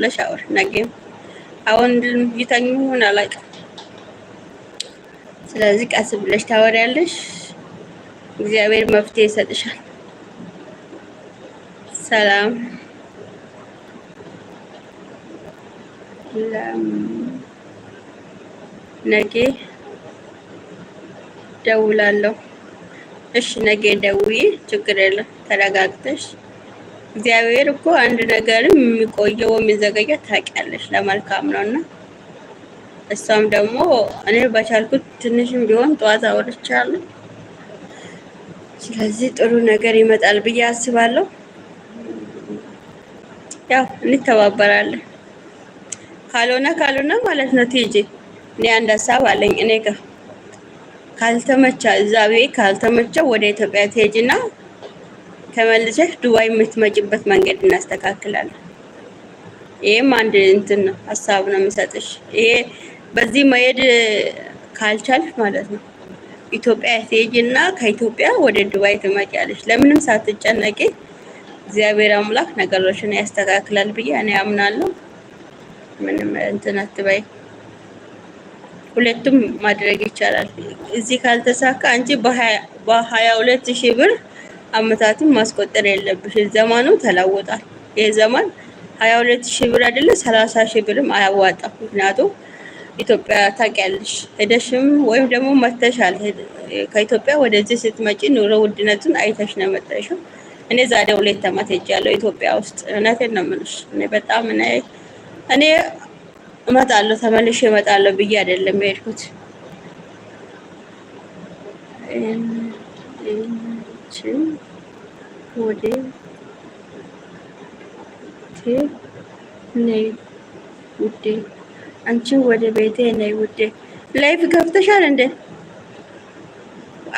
ለሻወር ነገም አሁን ይተኙ ይሆን አላውቅም። ስለዚህ ቀስ ብለሽ ታወሪያለሽ፣ እግዚአብሔር መፍትሄ ይሰጥሻል። ሰላም ነገ ደውላለሁ። እሺ ነገ ደውዬ ችግር የለም ተረጋግተሽ። እግዚአብሔር እኮ አንድ ነገርም የሚቆየው የሚዘገየው ታውቂያለሽ ለመልካም ነውና እሷም ደግሞ እኔ በቻልኩት ትንሽም ቢሆን ጠዋት አውርቻለሁ። ስለዚህ ጥሩ ነገር ይመጣል ብዬ አስባለሁ። ያው እንተባበራለን። ካልሆነ ማለት ነው ቲጂ እኔ አንድ ሀሳብ አለኝ። እኔ ጋር ካልተመቻ እዛ ቤት ካልተመቻ ወደ ኢትዮጵያ ትሄጂና ተመልሰሽ ዱባይ የምትመጪበት መንገድ እናስተካክላለን። ይሄም አንድ እንትን ነው ሀሳብ ነው የምሰጥሽ። ይሄ በዚህ መሄድ ካልቻልሽ ማለት ነው ኢትዮጵያ ትሄጂና ከኢትዮጵያ ወደ ዱባይ ትመጪያለሽ። ለምንም ሳትጨነቂ እግዚአብሔር አምላክ ነገሮችን ያስተካክላል ብዬ እኔ አምናለሁ። ምንም እንትን አትበይ። ሁለቱም ማድረግ ይቻላል። እዚህ ካልተሳካ አንቺ በ22,000 ብር አመታትን ማስቆጠር የለብሽ። ዘመኑ ተለውጧል። ይሄ ዘመን 22,000 ብር አይደለ 30,000 ብርም አያዋጣም። ምክንያቱም ኢትዮጵያ ታውቂያለሽ፣ ሄደሽም ወይም ደግሞ መተሻል ከኢትዮጵያ ወደዚህ ስትመጪ ኑሮ ውድነቱን አይተሽ ነው የመጣሽው። እኔ ዛሬ 2 ዓመት ሄጃለሁ ኢትዮጵያ ውስጥ። እውነቴን ነው የምልሽ። እኔ በጣም እኔ እመጣለሁ ተመልሼ እመጣለሁ ብዬ አይደለም የሄድኩት። ወደ ነይ ውዴ፣ አንቺ ወደ ቤቴ ነይ ውዴ። ላይፍ ከፍተሻል እንዴ?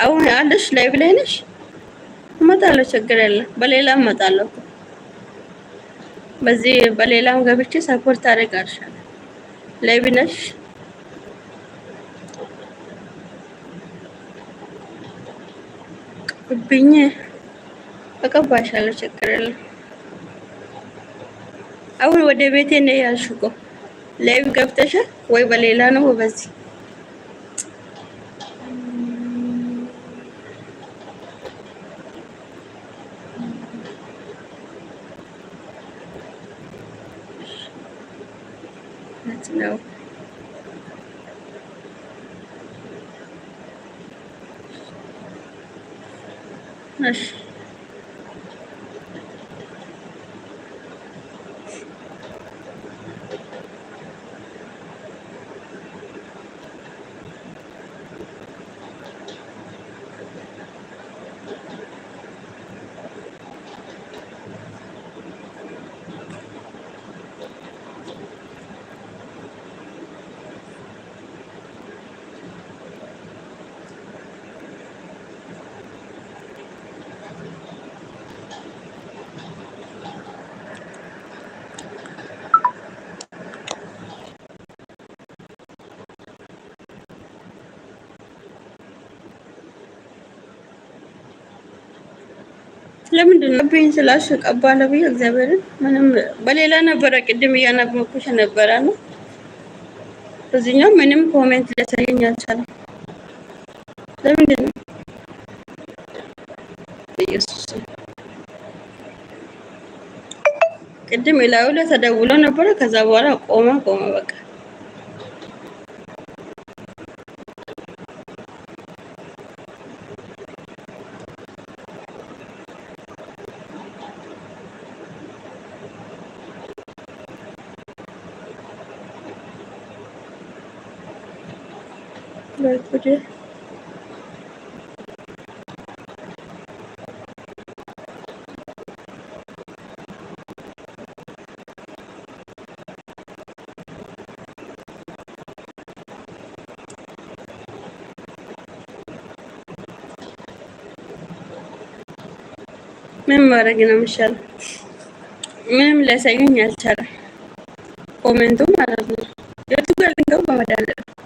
አሁን አለሽ ላይቭ ላይ ነሽ? እመጣለሁ፣ ችግር የለም። በሌላም እመጣለሁ። በዚህ በሌላም ገብቼ ሰፖርት አደርጋለሁ። ላይቭ ነሽ? ብኝ እቀባሻለሁ፣ ችግር የለም። አሁን ወደ ቤቴ ነይ ያልሽ እኮ ላይቭ ገብተሻል ወይ? በሌላ ነው በዚህ ነው? እሺ ለምንድን ነው ብኝ ስላሽ ቀባለ ብዬ እግዚአብሔርን ምንም በሌላ ነበረ ቅድም እያነበብኩሽ ነበረ ነው። እዚህኛው ምንም ኮሜንት ሊያሳየኝ አልቻለም። ለምንድን ነው ኢየሱስ? ቅድም ኢላዩ ላይ ተደውሎ ነበረ። ከዛ በኋላ ቆመ በቃ። ወደ ምን ማድረግ ነው የሚሻለው? ምንም ሊያሳየኝ አልቻለም። ኮሜንቱ ማለት ነው። የቱ ጋር ልንገባ በመድኃኒዓለም